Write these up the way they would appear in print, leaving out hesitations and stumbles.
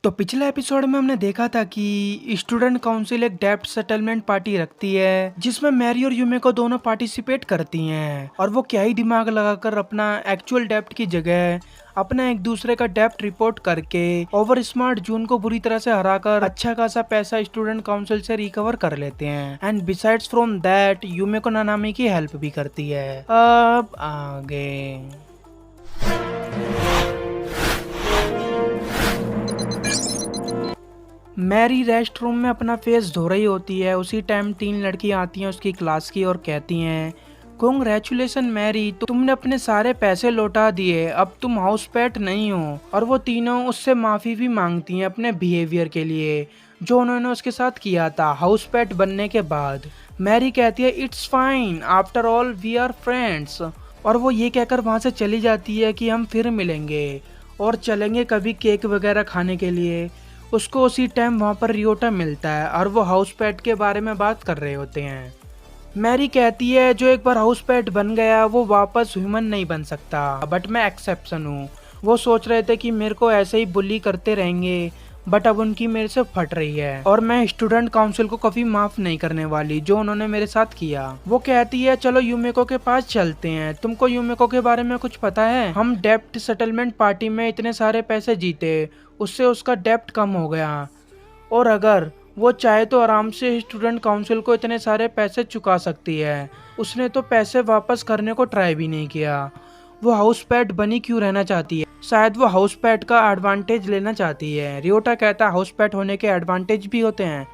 तो पिछले एपिसोड में हमने देखा था कि स्टूडेंट काउंसिल एक डेब्ट सेटलमेंट पार्टी रखती है जिसमें मैरी और यूमेको दोनों पार्टिसिपेट करती हैं और वो क्या ही दिमाग लगाकर अपना एक्चुअल डेब्ट की जगह अपना एक दूसरे का डेब्ट रिपोर्ट करके ओवर स्मार्ट जून को बुरी तरह से हराकर अच्छा खासा पैसा स्टूडेंट काउंसिल से रिकवर कर लेते हैं। एंड बिसाइड्स फ्रॉम दैट यूमेको नानामी की हेल्प भी करती है। अब आगे मैरी रेस्ट रूम में अपना फेस धो रही होती है। उसी टाइम 3 लड़कियां आती हैं उसकी क्लास की और कहती हैं, कॉन्ग्रेचुलेसन मैरी, तो तुमने अपने सारे पैसे लौटा दिए, अब तुम हाउस पेट नहीं हो। और वो तीनों उससे माफी भी मांगती हैं अपने बिहेवियर के लिए जो उन्होंने उसके साथ किया था हाउस पेट बनने के बाद। मैरी कहती है, it's fine, after all we are friends. और वो ये कहकर वहां से चली जाती है कि हम फिर मिलेंगे और चलेंगे कभी केक वगैरह खाने के लिए। उसको उसी टाइम वहाँ पर रियोटा मिलता है और वो हाउस पेट के बारे में बात कर रहे होते हैं। मैरी कहती है, जो एक बार हाउस पेट बन गया वो वापस ह्यूमन नहीं बन सकता, बट मैं एक्सेप्शन हूँ। वो सोच रहे थे कि मेरे को ऐसे ही बुली करते रहेंगे, बट अब उनकी मेरे से फट रही है और मैं स्टूडेंट काउंसिल को कभी माफ नहीं करने वाली जो उन्होंने मेरे साथ किया। वो कहती है, चलो यूमेको के पास चलते हैं। तुमको यूमेको के बारे में कुछ पता है? हम डेप्ट सेटलमेंट पार्टी में इतने सारे पैसे जीते, उससे उसका डेप्ट कम हो गया और अगर वो चाहे तो आराम से स्टूडेंट काउंसिल को इतने सारे पैसे चुका सकती है। उसने तो पैसे वापस करने को ट्राई भी नहीं किया। वो हाउस पेट बनी क्यों रहना चाहती है? शायद वो हाउस पेट का एडवांटेज लेना चाहती है। रियोटा कहता है, हाउस पेट होने के एडवांटेज भी होते हैं।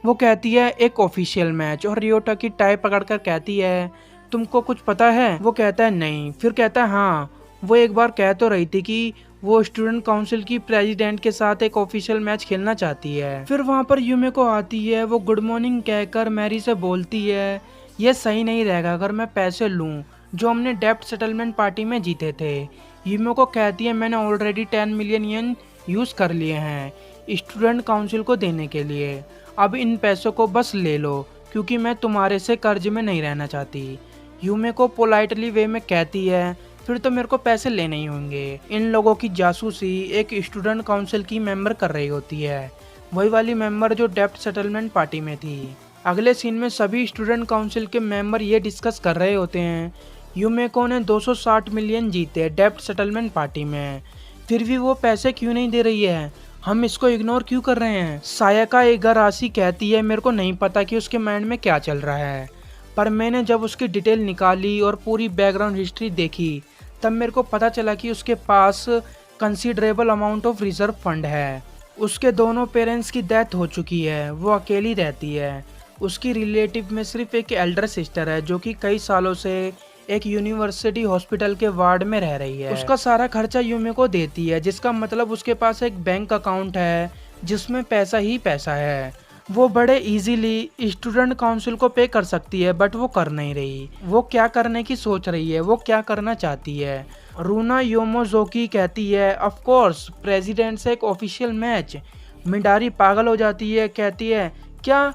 वो कहती है, एक ऑफिशियल मैच। और रियोटा की टाई पकड़कर कहती है, तुमको कुछ पता है? वो कहता है, नहीं। फिर कहता है, हाँ, वो एक बार कह तो रही थी कि वो स्टूडेंट काउंसिल की प्रेसिडेंट के साथ एक ऑफिशियल मैच खेलना चाहती है। फिर वहाँ पर यूमेको आती है। वो गुड मॉर्निंग कहकर मैरी से बोलती है, ये सही नहीं रहेगा अगर मैं पैसे लूँ जो हमने डेप्ट सेटलमेंट पार्टी में जीते थे। यूमेको कहती है, मैंने ऑलरेडी 10 मिलियन येन यूज़ कर लिए हैं स्टूडेंट काउंसिल को देने के लिए। अब इन पैसों को बस ले लो क्योंकि मैं तुम्हारे से कर्ज में नहीं रहना चाहती। यूमेको पोलाइटली वे में कहती है, फिर तो मेरे को पैसे लेने ही होंगे। इन लोगों की जासूसी एक स्टूडेंट काउंसिल की मेंबर कर रही होती है, वही वाली मेंबर जो डेप्ट सेटलमेंट पार्टी में थी। अगले सीन में सभी स्टूडेंट काउंसिल के मेंबर ये डिस्कस कर रहे होते हैं, यूमेको ने 260 मिलियन जीते डेप्ट सेटलमेंट पार्टी में, फिर भी वो पैसे क्यों नहीं दे रही है? हम इसको इग्नोर क्यों कर रहे हैं? सायाका इगाराशी कहती है, मेरे को नहीं पता कि उसके माइंड में क्या चल रहा है, पर मैंने जब उसकी डिटेल निकाली और पूरी बैकग्राउंड हिस्ट्री देखी तब मेरे को पता चला कि उसके पास considerable amount of reserve fund है। उसके दोनों पेरेंट्स की डेथ हो चुकी है, वो अकेली रहती है। उसकी रिलेटिव में सिर्फ एक एल्डर सिस्टर है जो कि कई सालों से एक यूनिवर्सिटी हॉस्पिटल के वार्ड में रह रही है। उसका सारा खर्चा यूमेको देती है, जिसका मतलब उसके पास एक बैंक अकाउंट है जिसमें पैसा ही पैसा है। वो बड़े इजीली स्टूडेंट काउंसिल को पे कर सकती है, बट वो कर नहीं रही। वो क्या करने की सोच रही है, वो क्या करना चाहती है? रूना योमोजोकी कहती है, ऑफ कोर्स प्रेसिडेंट से एक ऑफिशियल मैच। मिडारी पागल हो जाती है, कहती है, क्या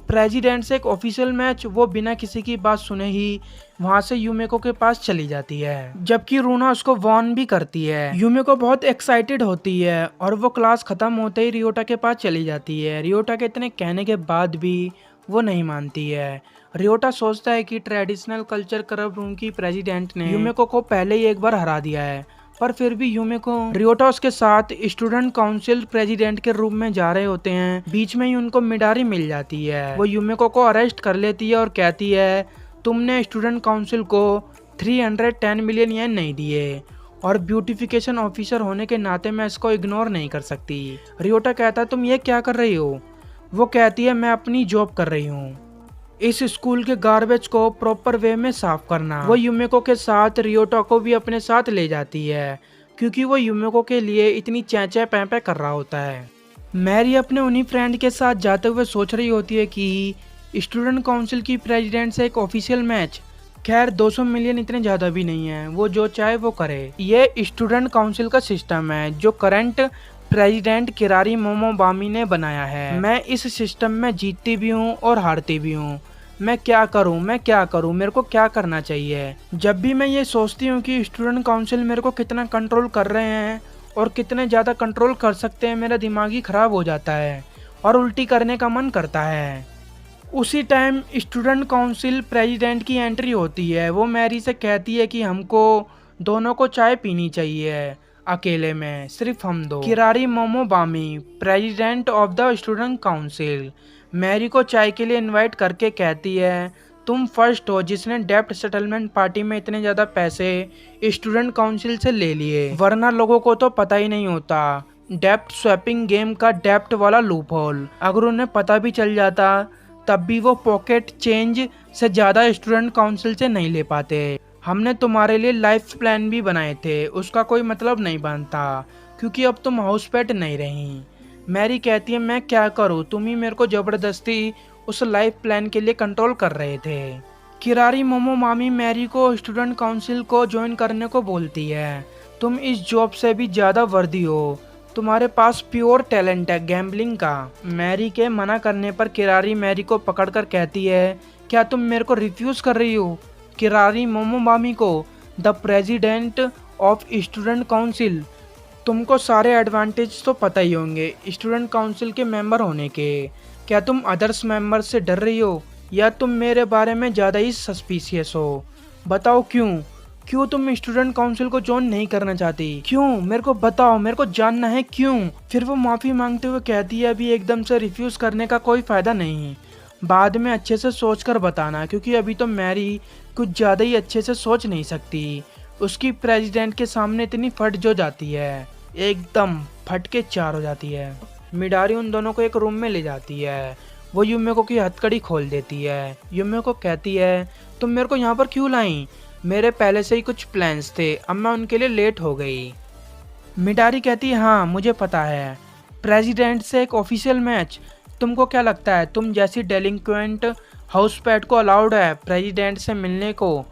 प्रेसिडेंट से एक ऑफिशियल मैच? वो बिना किसी की बात सुने ही वहां से यूमेको के पास चली जाती है, जबकि रूना उसको वार्न भी करती है। यूमेको बहुत एक्साइटेड होती है और वो क्लास खत्म होते ही रियोटा के पास चली जाती है। रियोटा के इतने कहने के बाद भी वो नहीं मानती है। रियोटा सोचता है कि ट्रेडिशनल कल्चर क्लब रूम की प्रेसिडेंट ने यूमेको को पहले ही एक बार हरा दिया है, पर फिर भी यूमेको रियोटा उसके साथ स्टूडेंट काउंसिल प्रेसिडेंट के रूम में जा रहे होते हैं। बीच में ही उनको मिडारी मिल जाती है। वो यूमेको को अरेस्ट कर लेती है और कहती है, तुमने स्टूडेंट काउंसिल को 310 मिलियन येन नहीं दिए और ब्यूटिफिकेशन ऑफिसर होने के नाते मैं इसको इग्नोर नहीं कर सकती। रियोटा कहता है, तुम ये क्या कर रही हो? वो कहती है, मैं अपनी जॉब कर रही हूँ, इस स्कूल के गार्बेज को प्रॉपर वे में साफ करना। वो यूमेको के साथ रियोटा को भी अपने साथ ले जाती है क्योंकि वो यूमेको के लिए इतनी चैंचै पैंपै कर रहा होता है। मैरी अपने उन्हीं फ्रेंड के साथ जाते हुए सोच रही होती है कि स्टूडेंट काउंसिल की प्रेसिडेंट से एक ऑफिशियल मैच, खैर 200 मिलियन इतने ज़्यादा भी नहीं है, वो जो चाहे वो करे। ये स्टूडेंट काउंसिल का सिस्टम है जो करंट प्रेसिडेंट किरारी मोमोबामी ने बनाया है। मैं इस सिस्टम में जीतती भी हूँ और हारती भी हूँ। मैं क्या करूँ, मेरे को क्या करना चाहिए? जब भी मैं ये सोचती हूँ कि स्टूडेंट काउंसिल मेरे को कितना कंट्रोल कर रहे हैं और कितने ज़्यादा कंट्रोल कर सकते हैं, मेरा दिमाग ही ख़राब हो जाता है और उल्टी करने का मन करता है। उसी टाइम स्टूडेंट काउंसिल प्रेसिडेंट की एंट्री होती है। वो मैरी से कहती है कि हमको दोनों को चाय पीनी चाहिए अकेले में, सिर्फ हम दो। Kirari Momobami president of the student council Mary को चाय के लिए इनवाइट करके कहती है, तुम फर्स्ट हो जिसने डेप्ट सेटलमेंट पार्टी में इतने ज़्यादा पैसे स्टूडेंट काउंसिल से ले लिए, वरना लोगों को तो पता ही नहीं होता डेप्ट स्वैपिंग गेम का डेप्ट वाला लूप होल। अगर उन्हें पता भी चल जाता तब भी वो पॉकेट चेंज से ज़्यादा स्टूडेंट काउंसिल से नहीं ले पाते। हमने तुम्हारे लिए लाइफ प्लान भी बनाए थे, उसका कोई मतलब नहीं बनता क्योंकि अब तुम हाउस पेट नहीं रही। मैरी कहती है, मैं क्या करूँ, तुम ही मेरे को ज़बरदस्ती उस लाइफ प्लान के लिए कंट्रोल कर रहे थे। किरारी मोमो मामी मैरी को स्टूडेंट काउंसिल को ज्वाइन करने को बोलती है। तुम इस जॉब से भी ज़्यादा वर्दी हो, तुम्हारे पास प्योर टैलेंट है गैम्बलिंग का। मैरी के मना करने पर किरारी मैरी को पकड़कर कहती है, क्या तुम मेरे को रिफ्यूज़ कर रही हो? किरारी मोमो मामी को the president of student council, तुमको सारे एडवांटेज तो पता ही होंगे स्टूडेंट काउंसिल के मेंबर होने के। क्या तुम अदर्स मेंबर से डर रही हो या तुम मेरे बारे में ज़्यादा ही सस्पिशियस हो? बताओ क्यों तुम स्टूडेंट काउंसिल को ज्वाइन नहीं करना चाहती? क्यों? मेरे को बताओ, मेरे को जानना है क्यों। फिर वो माफ़ी मांगते हुए कहती है, अभी एकदम से रिफ्यूज़ करने का कोई फ़ायदा नहीं, बाद में अच्छे से सोच कर बताना, क्योंकि अभी तो मैरी कुछ ज़्यादा ही अच्छे से सोच नहीं सकती। उसकी प्रेसिडेंट के सामने इतनी फट जो जाती है, एकदम फट के चार हो जाती है। मिडारी उन दोनों को एक रूम में ले जाती है। वो युमेको की हथकड़ी खोल देती है। युमेको कहती है, तुम मेरे को यहाँ पर क्यों लाई? मेरे पहले से ही कुछ प्लान्स थे, अब मैं उनके लिए लेट हो गई। मिडारी कहती है, हाँ मुझे पता है, प्रेसिडेंट से एक ऑफिशियल मैच, तुमको क्या लगता है तुम जैसी डेलिंक्वेंट हाउस पेट को अलाउड है प्रेसिडेंट से मिलने को?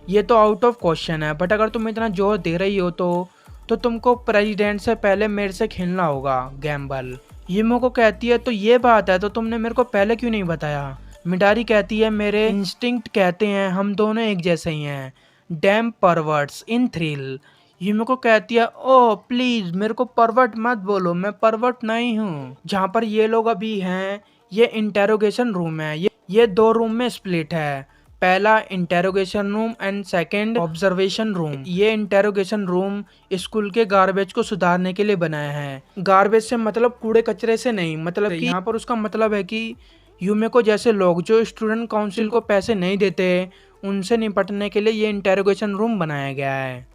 ये तो आउट ऑफ क्वेश्चन है, बट अगर तुम इतना जोर दे रही हो तो तुमको प्रेसिडेंट से पहले मेरे से खेलना होगा गैम्बल। युमेको कहती है, तो ये बात है, तो तुमने मेरे को पहले क्यों नहीं बताया? मिडारी कहती है, मेरे इंस्टिंक्ट कहते हैं हम दोनों एक जैसे ही हैं, डैम परवर्ट्स इन थ्रिल। युमेको कहती है, ओह प्लीज मेरे को परवर्ट मत बोलो, मैं परवर्ट नहीं हूँ। जहाँ पर ये लोग अभी हैं, ये इंटेरोगेशन रूम है। ये दो रूम में स्प्लिट है, पहला interrogation room and second observation room. ये इंटेरोगेशन रूम स्कूल के गार्बेज को सुधारने के लिए बनाया है। गार्बेज से मतलब कूड़े कचरे से नहीं, मतलब कि यहाँ पर उसका मतलब है कि युमेको जैसे लोग जो स्टूडेंट काउंसिल को पैसे नहीं देते, उनसे निपटने के लिए ये इंटेरोगेशन रूम बनाया गया है।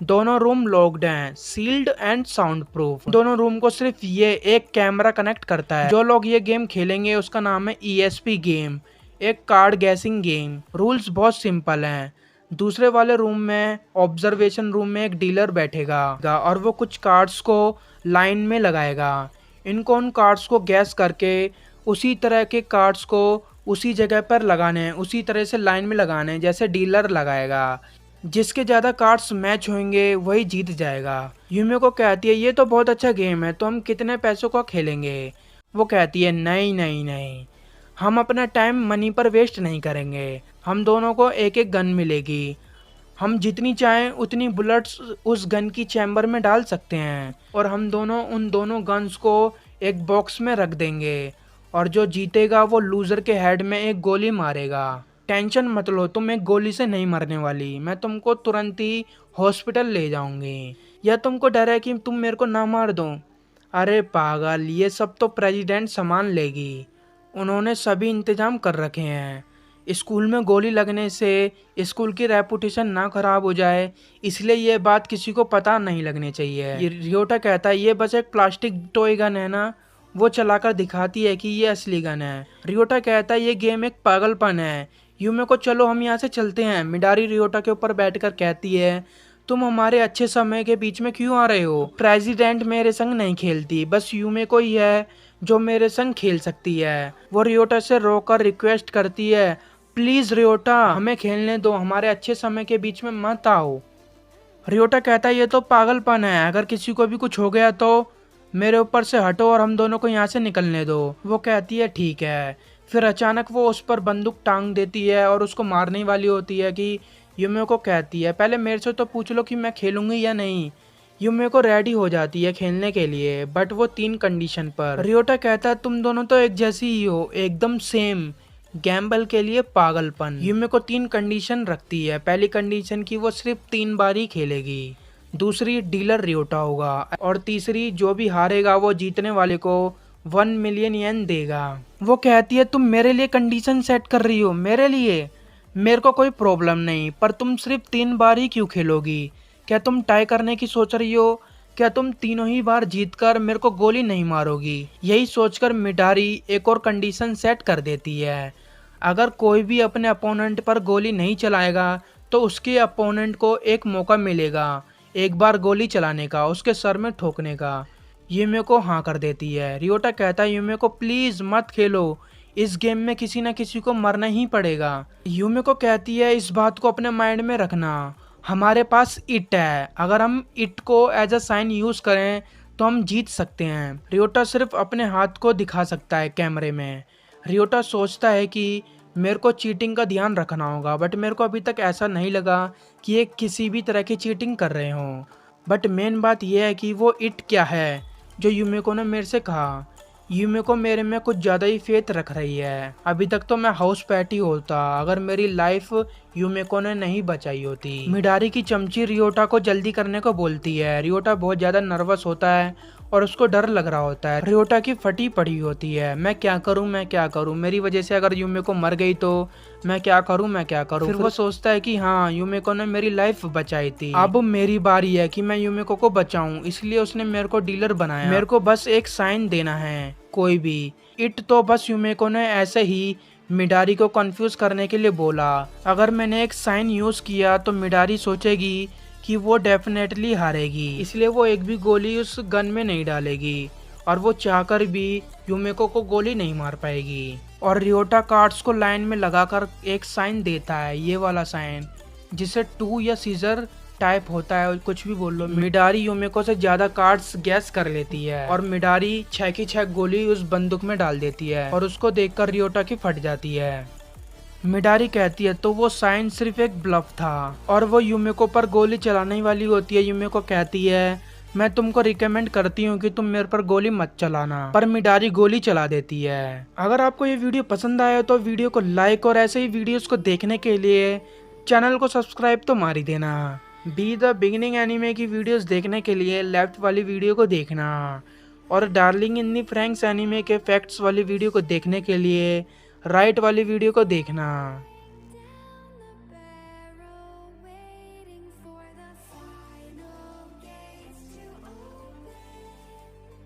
दोनों रूम लॉक्ड हैं, सील्ड एंड साउंड प्रूफ। दोनों रूम को सिर्फ ये एक कैमरा कनेक्ट करता है। जो लोग ये गेम खेलेंगे उसका नाम है ESP गेम, एक कार्ड गैसिंग गेम। रूल्स बहुत सिंपल हैं। दूसरे वाले रूम में, ऑब्जर्वेशन रूम में, एक डीलर बैठेगा और वो कुछ कार्ड्स को लाइन में लगाएगा। इनको उन कार्ड्स को गैस करके उसी तरह के कार्ड्स को उसी जगह पर लगाने हैं, उसी तरह से लाइन में लगाने हैं जैसे डीलर लगाएगा। जिसके ज़्यादा कार्ड्स मैच होंगे वही जीत जाएगा। युमेको कहती है, ये तो बहुत अच्छा गेम है, तो हम कितने पैसों का खेलेंगे? वो कहती है, नहीं नहीं नहीं, हम अपना टाइम मनी पर वेस्ट नहीं करेंगे। हम दोनों को एक एक गन मिलेगी, हम जितनी चाहें उतनी बुलेट्स उस गन की चैम्बर में डाल सकते हैं और हम दोनों उन दोनों गन्स को एक बॉक्स में रख देंगे और जो जीतेगा वो लूज़र के हेड में एक गोली मारेगा। टेंशन मत लो, तुम एक गोली से नहीं मरने वाली, मैं तुमको तुरंत ही हॉस्पिटल ले जाऊंगी। या तुमको डर है कि तुम मेरे को ना मार दो? अरे पागल, ये सब तो प्रेसिडेंट संभाल लेगी, उन्होंने सभी इंतजाम कर रखे हैं। स्कूल में गोली लगने से स्कूल की रेपुटेशन ना खराब हो जाए, इसलिए ये बात किसी को पता नहीं लगनी चाहिए। ये रियोटा कहता है, ये बस एक प्लास्टिक टॉय गन है ना? वो चलाकर दिखाती है कि ये असली गन है। रियोटा कहता है, ये गेम एक पागलपन है। युमेको, चलो हम यहाँ से चलते हैं। मिडारी रियोटा के ऊपर बैठकर कहती है, तुम हमारे अच्छे समय के बीच में क्यों आ रहे हो? प्रेसिडेंट मेरे संग नहीं खेलती, बस युमेको ही है जो मेरे संग खेल सकती है। वो रियोटा से रोकर रिक्वेस्ट करती है, प्लीज रियोटा हमें खेलने दो, हमारे अच्छे समय के बीच में मत आओ। रियोटा कहता है, ये तो पागलपन है, अगर किसी को भी कुछ हो गया तो मेरे ऊपर से हटो और हम दोनों को यहाँ से निकलने दो। वो कहती है, ठीक है। फिर अचानक वो उस पर बंदूक टांग देती है और उसको मारने वाली होती है कि युमेको कहती है, पहले मेरे से तो पूछ लो कि मैं खेलूंगी या नहीं। यूमेको रेडी हो जाती है खेलने के लिए, बट वो 3 कंडीशन पर। रियोटा कहता है तुम दोनों तो एक जैसी ही हो, एकदम सेम, गैम्बल के लिए पागलपन। यूमेको 3 कंडीशन रखती है। पहली कंडीशन की वो सिर्फ 3 बार ही खेलेगी, दूसरी डीलर रियोटा होगा, और तीसरी जो भी हारेगा वो जीतने वाले को 1 मिलियन येन देगा। वो कहती है तुम मेरे लिए कंडीशन सेट कर रही हो, मेरे लिए मेरे को कोई प्रॉब्लम नहीं, पर तुम सिर्फ 3 बार ही क्यों खेलोगी? क्या तुम टाई करने की सोच रही हो? क्या तुम तीनों ही बार जीतकर मेरे को गोली नहीं मारोगी? यही सोचकर मिडारी एक और कंडीशन सेट कर देती है। अगर कोई भी अपने अपोनेंट पर गोली नहीं चलाएगा तो उसके अपोनेंट को एक मौका मिलेगा एक बार गोली चलाने का, उसके सर में ठोकने का। यूमेको हाँ कर देती है। रियोटा कहता है यूमेको प्लीज मत खेलो, इस गेम में किसी न किसी को मरना ही पड़ेगा। यूमेको कहती है इस बात को अपने माइंड में रखना, हमारे पास इट है, अगर हम इट को एज अ साइन यूज करें तो हम जीत सकते हैं। रियोटा सिर्फ अपने हाथ को दिखा सकता है कैमरे में। रियोटा सोचता है कि मेरे को चीटिंग का ध्यान रखना होगा, बट मेरे को अभी तक ऐसा नहीं लगा कि ये किसी भी तरह की चीटिंग कर रहे हों। बट मेन बात यह है कि वो इट क्या है जो यूमेको ने मेरे से कहा। यूमेको मेरे में कुछ ज़्यादा ही फेथ रख रही है। अभी तक तो मैं हाउस पैट ही होता अगर मेरी लाइफ यूमेको ने नहीं बचाई होती। मिडारी की चमची रियोटा को जल्दी करने को बोलती है। रियोटा बहुत ज़्यादा नर्वस होता है और उसको डर लग रहा होता है। रियोटा की फटी पड़ी होती है, मैं क्या करूं, मैं क्या करूं, मेरी वजह से अगर यूमेको मर गई तो मैं क्या करूं, मैं क्या करूं। फिर वो सोचता है कि हाँ यूमेको ने मेरी लाइफ बचाई थी, अब मेरी बारी है कि मैं यूमेको को बचाऊं, इसलिए उसने मेरे को डीलर बनाया। मेरे को बस एक साइन देना है कोई भी। इट तो बस यूमेको ने ऐसे ही मिडारी को कंफ्यूज करने के लिए बोला। अगर मैंने एक साइन यूज किया तो मिडारी सोचेगी कि वो डेफिनेटली हारेगी, इसलिए वो एक भी गोली उस गन में नहीं डालेगी और वो चाहकर भी यूमेको को गोली नहीं मार पाएगी। और रियोटा कार्ड्स को लाइन में लगाकर एक साइन देता है, ये वाला साइन जिसे 2 या सीजर टाइप होता है, कुछ भी बोल लो। मिडारी यूमेको से ज्यादा कार्ड्स गैस कर लेती है और मिडारी 6 की 6 गोली उस बंदूक में डाल देती है और उसको देखकर रियोटा की फट जाती है। मिडारी कहती है तो वो साइन सिर्फ एक ब्लफ था और वो यूमेको पर गोली चलाने वाली होती है। यूमेको कहती है मैं तुमको रिकमेंड करती हूँ कि तुम मेरे पर गोली मत चलाना, पर मिडारी गोली चला देती है। अगर आपको ये वीडियो पसंद आया तो वीडियो को लाइक और ऐसे ही वीडियोस को देखने के लिए चैनल को सब्सक्राइब तो मार ही देना। बी द बिगिनिंग एनीमे की वीडियोस देखने के लिए लेफ्ट वाली वीडियो को देखना और डार्लिंग इन दी फ्रैंक्स एनीमे के फैक्ट्स वाली वीडियो को देखने के लिए राइट वाली वीडियो को देखना।